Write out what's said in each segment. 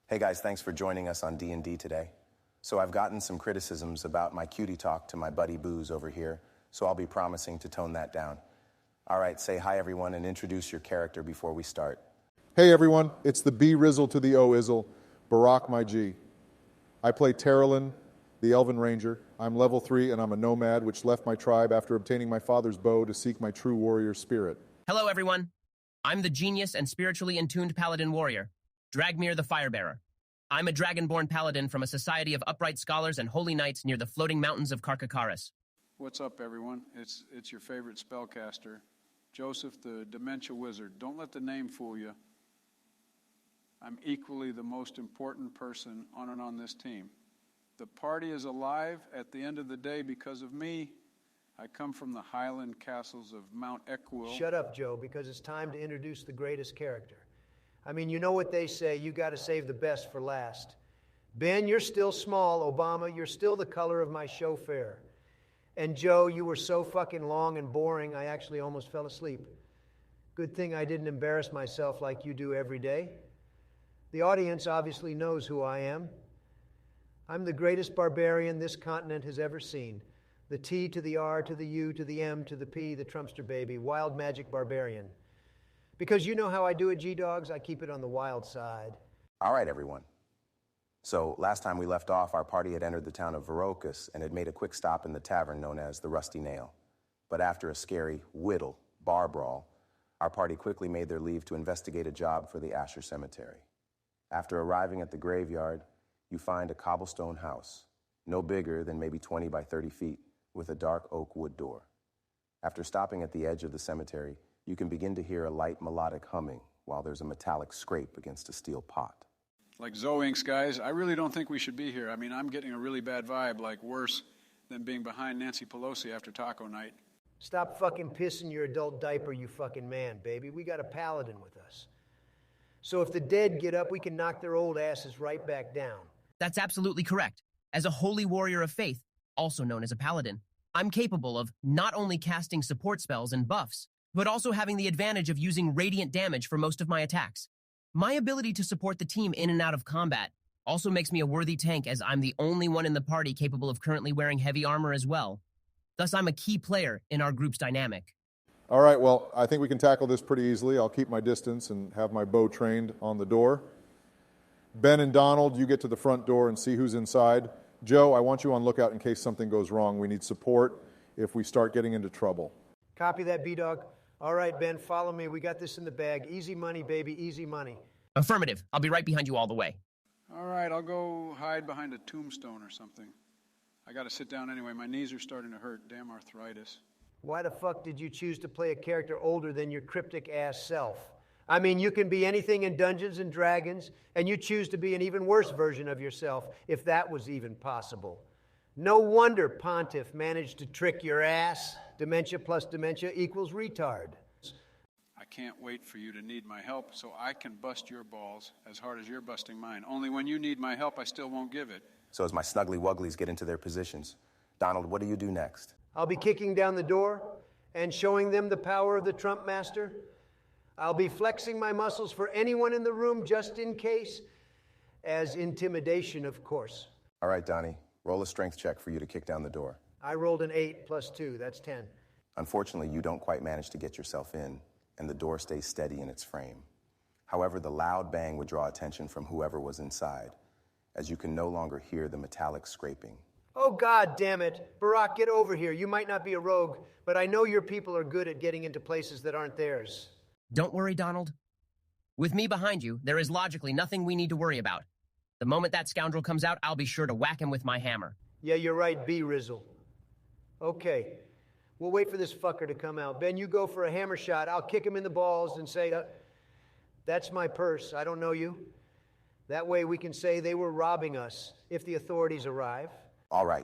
Hey guys, thanks for joining us on D&D today. So I've gotten some criticisms about my cutie talk to my buddy Booze over here, so I'll be promising to tone that down. All right, say hi everyone and introduce your character before we start. Hey everyone, it's the B-Rizzle to the O-Izzle, Barack my G. I play Terrelin, the Elven Ranger. I'm level 3 and I'm a nomad which left my tribe after obtaining my father's bow to seek my true warrior spirit. Hello everyone, I'm the genius and spiritually intuned paladin warrior, Dragmir the Firebearer. I'm a dragonborn paladin from a society of upright scholars and holy knights near the floating mountains of Karkakaris. What's up, everyone? It's your favorite spellcaster, Joseph the Dementia Wizard. Don't let the name fool you. I'm equally the most important person on this team. The party is alive at the end of the day because of me. I come from the Highland castles of Mount Equil. Shut up, Joe, because it's time to introduce the greatest character. I mean, you know what they say, you got to save the best for last. Ben, you're still small. Obama, you're still the color of my chauffeur. And Joe, you were so fucking long and boring, I actually almost fell asleep. Good thing I didn't embarrass myself like you do every day. The audience obviously knows who I am. I'm the greatest barbarian this continent has ever seen. The T to the R to the U to the M to the P, the Trumpster baby, wild magic barbarian. Because you know how I do it, G-Dogs, I keep it on the wild side. All right, everyone. So last time we left off, our party had entered the town of Verocus and had made a quick stop in the tavern known as the Rusty Nail. But after a scary whittle bar brawl, our party quickly made their leave to investigate a job for the Asher Cemetery. After arriving at the graveyard, you find a cobblestone house, no bigger than maybe 20 by 30 feet, with a dark oak wood door. After stopping at the edge of the cemetery, you can begin to hear a light melodic humming while there's a metallic scrape against a steel pot. Like Zoinks, guys, I really don't think we should be here. I mean, I'm getting a really bad vibe, like worse than being behind Nancy Pelosi after taco night. Stop fucking pissing your adult diaper, you fucking man, baby. We got a paladin with us. So if the dead get up, we can knock their old asses right back down. That's absolutely correct. As a holy warrior of faith, also known as a paladin, I'm capable of not only casting support spells and buffs, but also having the advantage of using radiant damage for most of my attacks. My ability to support the team in and out of combat also makes me a worthy tank, as I'm the only one in the party capable of currently wearing heavy armor as well. Thus, I'm a key player in our group's dynamic. All right, well, I think we can tackle this pretty easily. I'll keep my distance and have my bow trained on the door. Ben and Donald, you get to the front door and see who's inside. Joe, I want you on lookout in case something goes wrong. We need support if we start getting into trouble. Copy that, B-Dog. All right, Ben, follow me. We got this in the bag. Easy money, baby, easy money. Affirmative. I'll be right behind you all the way. All right, I'll go hide behind a tombstone or something. I gotta sit down anyway. My knees are starting to hurt. Damn arthritis. Why the fuck did you choose to play a character older than your cryptic-ass self? I mean, you can be anything in Dungeons and Dragons, and you choose to be an even worse version of yourself, if that was even possible. No wonder Pontiff managed to trick your ass. Dementia plus dementia equals retard. I can't wait for you to need my help so I can bust your balls as hard as you're busting mine. Only when you need my help, I still won't give it. So as my snuggly wugglies get into their positions, Donald, what do you do next? I'll be kicking down the door and showing them the power of the Trump Master. I'll be flexing my muscles for anyone in the room just in case, as intimidation, of course. All right, Donnie, roll a strength check for you to kick down the door. I rolled an 8 plus 2, that's 10. Unfortunately, you don't quite manage to get yourself in, and the door stays steady in its frame. However, the loud bang would draw attention from whoever was inside, as you can no longer hear the metallic scraping. Oh, God damn it. Barack, get over here. You might not be a rogue, but I know your people are good at getting into places that aren't theirs. Don't worry, Donald. With me behind you, there is logically nothing we need to worry about. The moment that scoundrel comes out, I'll be sure to whack him with my hammer. Yeah, you're right, B-Rizzle. Okay, we'll wait for this fucker to come out. Ben, you go for a hammer shot. I'll kick him in the balls and say, that's my purse. I don't know you. That way we can say they were robbing us if the authorities arrive. All right.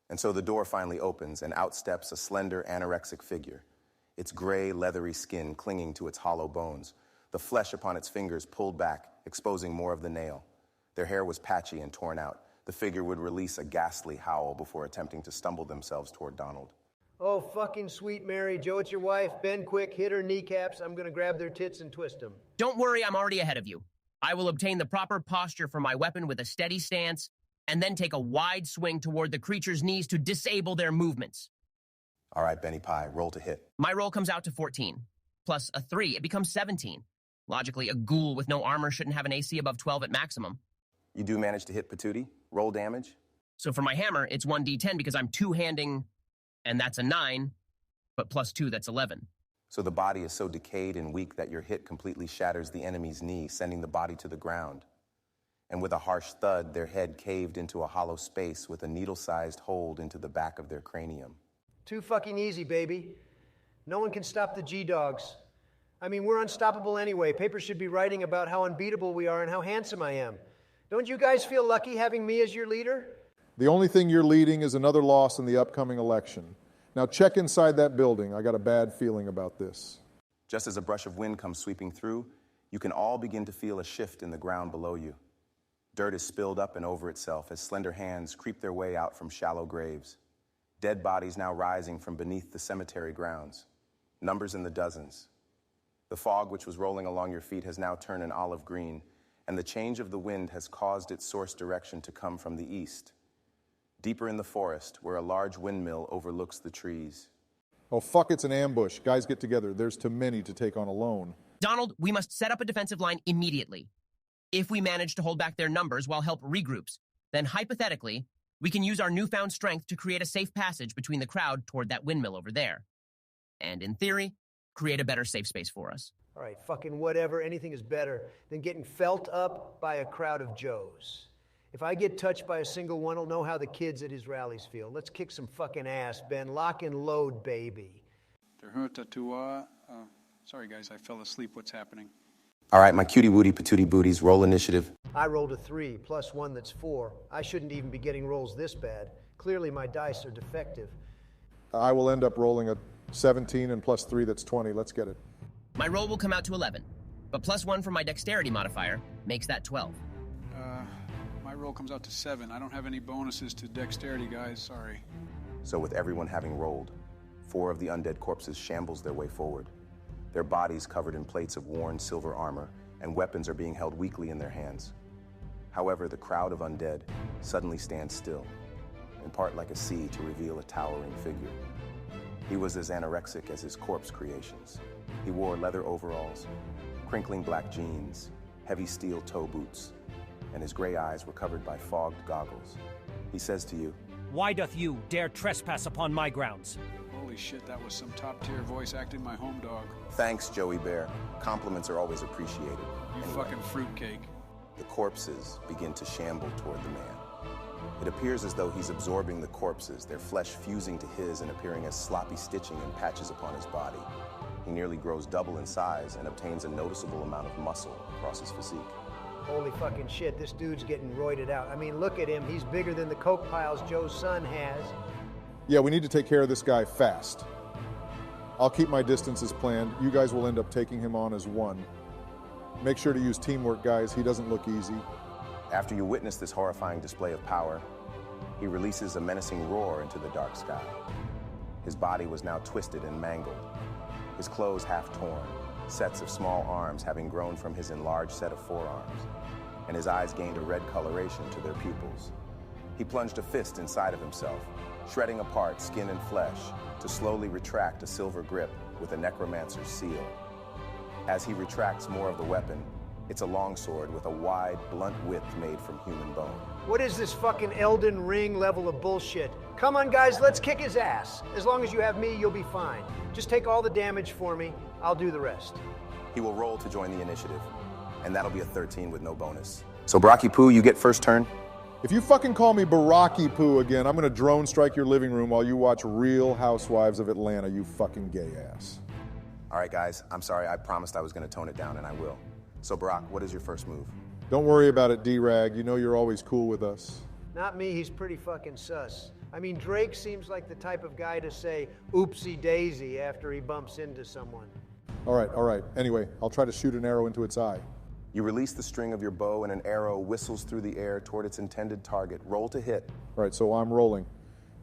And so the door finally opens and out steps a slender anorexic figure, its gray, leathery skin clinging to its hollow bones, the flesh upon its fingers pulled back, exposing more of the nail. Their hair was patchy and torn out. The figure would release a ghastly howl before attempting to stumble themselves toward Donald. Oh, fucking sweet Mary. Joe, it's your wife. Ben, quick, hit her kneecaps. I'm gonna grab their tits and twist them. Don't worry, I'm already ahead of you. I will obtain the proper posture for my weapon with a steady stance, and then take a wide swing toward the creature's knees to disable their movements. All right, Benny Pie, roll to hit. My roll comes out to 14. Plus a 3, it becomes 17. Logically, a ghoul with no armor shouldn't have an AC above 12 at maximum. You do manage to hit Patootie. Roll damage. So for my hammer, it's 1d10 because I'm two-handing, and that's a 9, but plus 2, that's 11. So the body is so decayed and weak that your hit completely shatters the enemy's knee, sending the body to the ground. And with a harsh thud, their head caved into a hollow space with a needle-sized hole into the back of their cranium. Too fucking easy, baby. No one can stop the G-Dogs. I mean, we're unstoppable anyway. Papers should be writing about how unbeatable we are and how handsome I am. Don't you guys feel lucky having me as your leader? The only thing you're leading is another loss in the upcoming election. Now check inside that building. I got a bad feeling about this. Just as a brush of wind comes sweeping through, you can all begin to feel a shift in the ground below you. Dirt is spilled up and over itself as slender hands creep their way out from shallow graves. Dead bodies now rising from beneath the cemetery grounds. Numbers in the dozens. The fog which was rolling along your feet has now turned an olive green, and the change of the wind has caused its source direction to come from the east. Deeper in the forest, where a large windmill overlooks the trees. Oh, fuck, it's an ambush. Guys, get together. There's too many to take on alone. Donald, we must set up a defensive line immediately. If we manage to hold back their numbers while help regroups, then hypothetically, we can use our newfound strength to create a safe passage between the crowd toward that windmill over there. And in theory, create a better safe space for us. All right, fucking whatever. Anything is better than getting felt up by a crowd of Joes. If I get touched by a single one, I'll know how the kids at his rallies feel. Let's kick some fucking ass, Ben. Lock and load, baby. Sorry, guys, I fell asleep. What's happening? All right, my cutie wooty patootie booties, roll initiative. I rolled a 3, plus 1 that's 4. I shouldn't even be getting rolls this bad. Clearly my dice are defective. I will end up rolling a 17 and plus 3, that's 20. Let's get it. My roll will come out to 11, but plus 1 from my dexterity modifier makes that 12. My roll comes out to 7. I don't have any bonuses to dexterity, guys. Sorry. So with everyone having rolled, 4 of the undead corpses shambles their way forward. Their bodies covered in plates of worn silver armor, and weapons are being held weakly in their hands. However, the crowd of undead suddenly stands still, in part like a sea to reveal a towering figure. He was as anorexic as his corpse creations. He wore leather overalls, crinkling black jeans, heavy steel toe boots, and his gray eyes were covered by fogged goggles. He says to you, "Why doth you dare trespass upon my grounds?" Holy shit, that was some top-tier voice acting my home dog. "Thanks, Joey Bear. Compliments are always appreciated." You Anyway, fucking fruitcake. the corpses begin to shamble toward the man. It appears as though he's absorbing the corpses, their flesh fusing to his and appearing as sloppy stitching and patches upon his body. He nearly grows double in size and obtains a noticeable amount of muscle across his physique. Holy fucking shit, this dude's getting roided out. I mean, look at him. He's bigger than the coke piles Joe's son has. Yeah, we need to take care of this guy fast. I'll keep my distance as planned. You guys will end up taking him on as one. Make sure to use teamwork, guys. He doesn't look easy. After you witness this horrifying display of power, he releases a menacing roar into the dark sky. His body was now twisted and mangled, his clothes half torn, sets of small arms having grown from his enlarged set of forearms, and his eyes gained a red coloration to their pupils. He plunged a fist inside of himself, shredding apart skin and flesh to slowly retract a silver grip with a necromancer's seal. As he retracts more of the weapon, it's a longsword with a wide, blunt width made from human bone. What is this fucking Elden Ring level of bullshit? Come on, guys, let's kick his ass. As long as you have me, you'll be fine. Just take all the damage for me. I'll do the rest. He will roll to join the initiative, and that'll be a 13 with no bonus. So Brocky Poo, you get first turn. If you fucking call me Baraki Poo again, I'm gonna drone strike your living room while you watch Real Housewives of Atlanta, you fucking gay ass. All right, guys, I'm sorry. I promised I was going to tone it down, and I will. So, Barack, what is your first move? Don't worry about it, D-Rag. You know you're always cool with us. Not me, he's pretty fucking sus. I mean, Drake seems like the type of guy to say oopsie daisy after he bumps into someone. All right. Anyway, I'll try to shoot an arrow into its eye. You release the string of your bow, and an arrow whistles through the air toward its intended target. Roll to hit. All right, so I'm rolling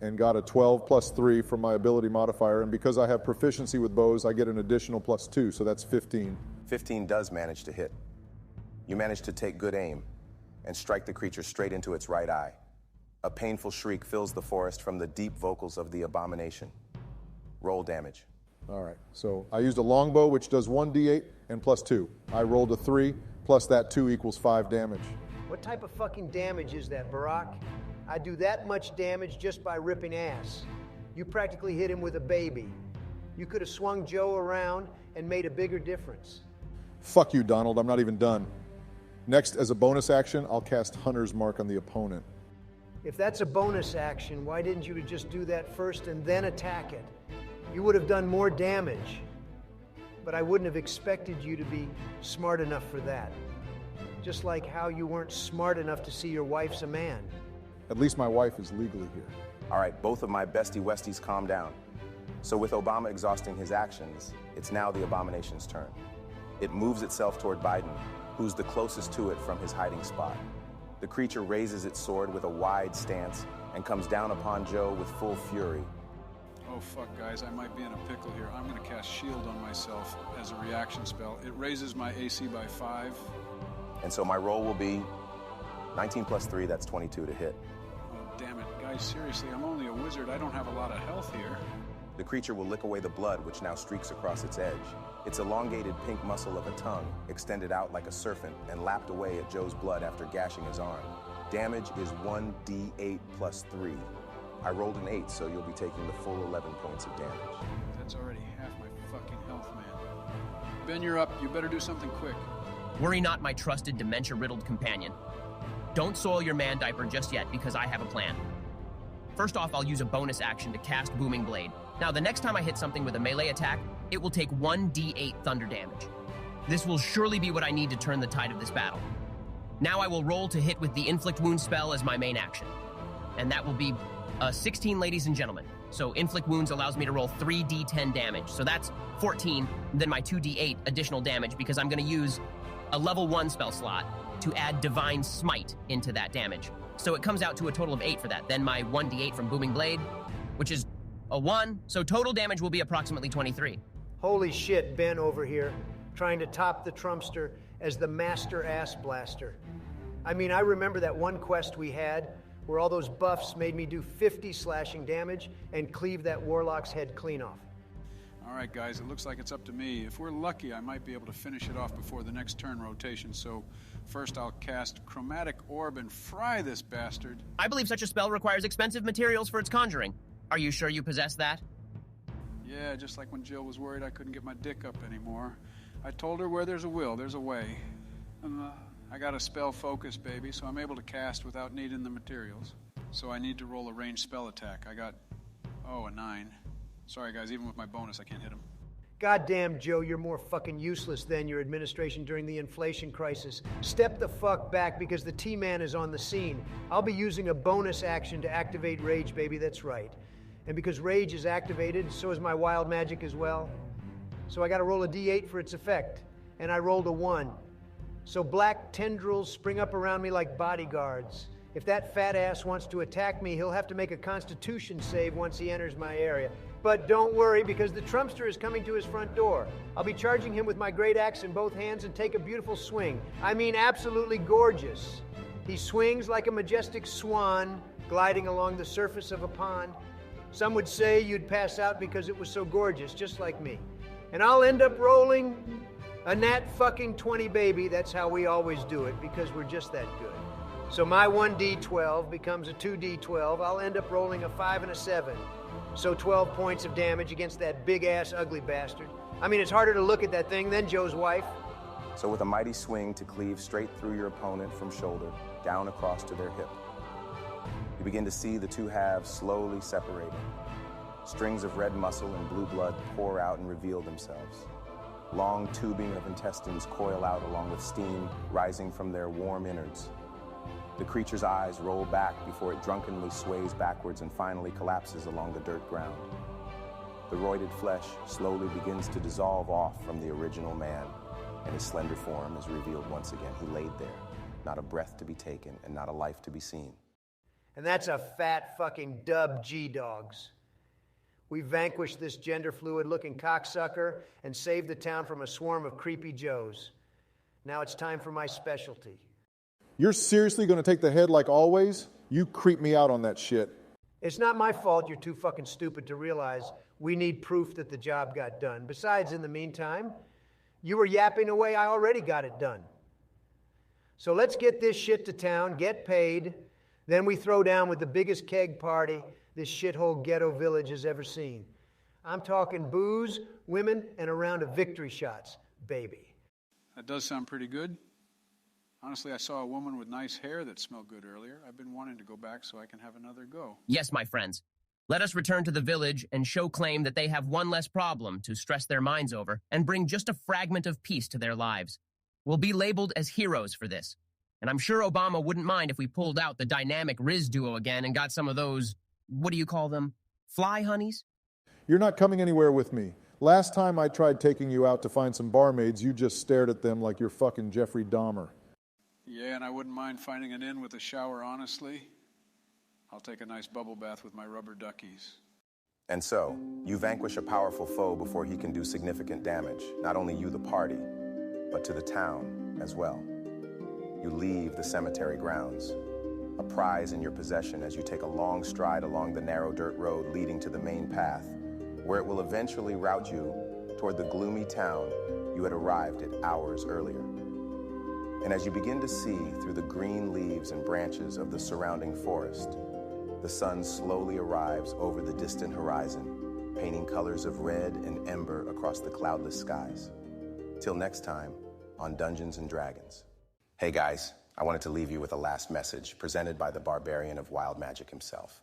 and got a 12 plus 3 from my ability modifier, and because I have proficiency with bows, I get an additional plus 2, so that's 15. 15 does manage to hit. You manage to take good aim and strike the creature straight into its right eye. A painful shriek fills the forest from the deep vocals of the abomination. Roll damage. All right, so I used a longbow, which does 1d8 and plus 2. I rolled a 3, plus that 2 equals 5 damage. What type of fucking damage is that, Barack? I do that much damage just by ripping ass. You practically hit him with a baby. You could have swung Joe around and made a bigger difference. Fuck you, Donald, I'm not even done. Next, as a bonus action, I'll cast Hunter's Mark on the opponent. If that's a bonus action, why didn't you just do that first and then attack it? You would have done more damage. But I wouldn't have expected you to be smart enough for that. Just like how you weren't smart enough to see your wife's a man. At least my wife is legally here. All right, both of my bestie Westies calm down. So with Obama exhausting his actions, it's now the abomination's turn. It moves itself toward Biden, who's the closest to it from his hiding spot. The creature raises its sword with a wide stance and comes down upon Joe with full fury. Oh, fuck, guys, I might be in a pickle here. I'm going to cast Shield on myself as a reaction spell. It raises my AC by 5. And so my roll will be 19 plus 3, that's 22 to hit. Oh, damn it. Guys, seriously, I'm only a wizard. I don't have a lot of health here. The creature will lick away the blood, which now streaks across its edge. Its elongated pink muscle of a tongue extended out like a serpent and lapped away at Joe's blood after gashing his arm. Damage is 1d8 plus 3. I rolled an 8, so you'll be taking the full 11 points of damage. That's already half my fucking health, man. Ben, you're up. You better do something quick. Worry not, my trusted dementia-riddled companion. Don't soil your man diaper just yet, because I have a plan. First off, I'll use a bonus action to cast Booming Blade. Now, the next time I hit something with a melee attack, it will take 1d8 thunder damage. This will surely be what I need to turn the tide of this battle. Now I will roll to hit with the Inflict Wounds spell as my main action. And that will be 16, ladies and gentlemen. So Inflict Wounds allows me to roll 3d10 damage. So that's 14, then my 2d8 additional damage, because I'm going to use a level 1 spell slot to add Divine Smite into that damage. So it comes out to a total of 8 for that. Then my 1d8 from Booming Blade, which is a 1. So total damage will be approximately 23. Holy shit, Ben over here, trying to top the Trumpster as the master ass blaster. I mean, I remember that one quest we had where all those buffs made me do 50 slashing damage and cleave that warlock's head clean off. All right, guys, it looks like it's up to me. If we're lucky, I might be able to finish it off before the next turn rotation. So first I'll cast Chromatic Orb and fry this bastard. I believe such a spell requires expensive materials for its conjuring. Are you sure you possess that? Yeah, just like when Jill was worried I couldn't get my dick up anymore. I told her where there's a will, there's a way. I got a spell focus, baby, so I'm able to cast without needing the materials. So I need to roll a ranged spell attack. I got, a 9. Sorry, guys, even with my bonus, I can't hit him. Goddamn, Joe, you're more fucking useless than your administration during the inflation crisis. Step the fuck back because the T-Man is on the scene. I'll be using a bonus action to activate Rage, baby, that's right. And because Rage is activated, so is my Wild Magic as well. So I gotta roll a D8 for its effect, and I rolled a 1. So black tendrils spring up around me like bodyguards. If that fat ass wants to attack me, he'll have to make a Constitution save once he enters my area. But don't worry, because the Trumpster is coming to his front door. I'll be charging him with my great axe in both hands and take a beautiful swing. I mean, absolutely gorgeous. He swings like a majestic swan gliding along the surface of a pond. Some would say you'd pass out because it was so gorgeous, just like me. And I'll end up rolling a nat fucking 20, baby. That's how we always do it, because we're just that good. So my 1d12 becomes a 2d12. I'll end up rolling a 5 and a 7. So 12 points of damage against that big-ass ugly bastard. I mean, it's harder to look at that thing than Joe's wife. So with a mighty swing to cleave straight through your opponent from shoulder, down across to their hip, you begin to see the two halves slowly separating. Strings of red muscle and blue blood pour out and reveal themselves. Long tubing of intestines coil out along with steam rising from their warm innards. The creature's eyes roll back before it drunkenly sways backwards and finally collapses along the dirt ground. The roided flesh slowly begins to dissolve off from the original man, and his slender form is revealed once again. He laid there, not a breath to be taken and not a life to be seen. And that's a fat fucking dub G-Dogs. We vanquished this gender-fluid-looking cocksucker and saved the town from a swarm of creepy Joes. Now it's time for my specialty. You're seriously going to take the head like always? You creep me out on that shit. It's not my fault you're too fucking stupid to realize we need proof that the job got done. Besides, in the meantime, you were yapping away, I already got it done. So let's get this shit to town, get paid, then we throw down with the biggest keg party this shithole ghetto village has ever seen. I'm talking booze, women, and a round of victory shots, baby. That does sound pretty good. Honestly, I saw a woman with nice hair that smelled good earlier. I've been wanting to go back so I can have another go. Yes, my friends. Let us return to the village and show claim that they have one less problem to stress their minds over and bring just a fragment of peace to their lives. We'll be labeled as heroes for this. And I'm sure Obama wouldn't mind if we pulled out the dynamic Riz duo again and got some of those, what do you call them, fly honeys? You're not coming anywhere with me. Last time I tried taking you out to find some barmaids, you just stared at them like you're fucking Jeffrey Dahmer. Yeah, and I wouldn't mind finding an inn with a shower, honestly. I'll take a nice bubble bath with my rubber duckies. And so, you vanquish a powerful foe before he can do significant damage, not only you, the party, but to the town as well. You leave the cemetery grounds, a prize in your possession as you take a long stride along the narrow dirt road leading to the main path, where it will eventually route you toward the gloomy town you had arrived at hours earlier. And as you begin to see through the green leaves and branches of the surrounding forest, the sun slowly arrives over the distant horizon, painting colors of red and ember across the cloudless skies. Till next time on Dungeons and Dragons. Hey guys, I wanted to leave you with a last message presented by the barbarian of wild magic himself.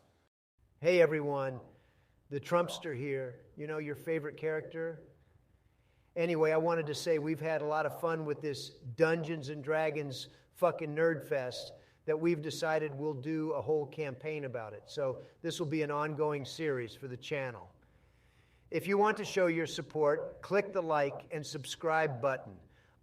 Hey everyone, the Trumpster here, you know, your favorite character. Anyway, I wanted to say we've had a lot of fun with this Dungeons and Dragons fucking nerd fest that we've decided we'll do a whole campaign about it. So this will be an ongoing series for the channel. If you want to show your support, click the like and subscribe button.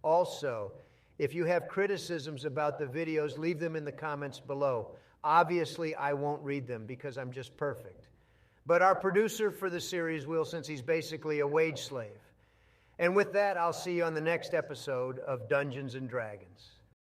Also, if you have criticisms about the videos, leave them in the comments below. Obviously, I won't read them because I'm just perfect. But our producer for the series will, since he's basically a wage slave. And with that, I'll see you on the next episode of Dungeons and Dragons.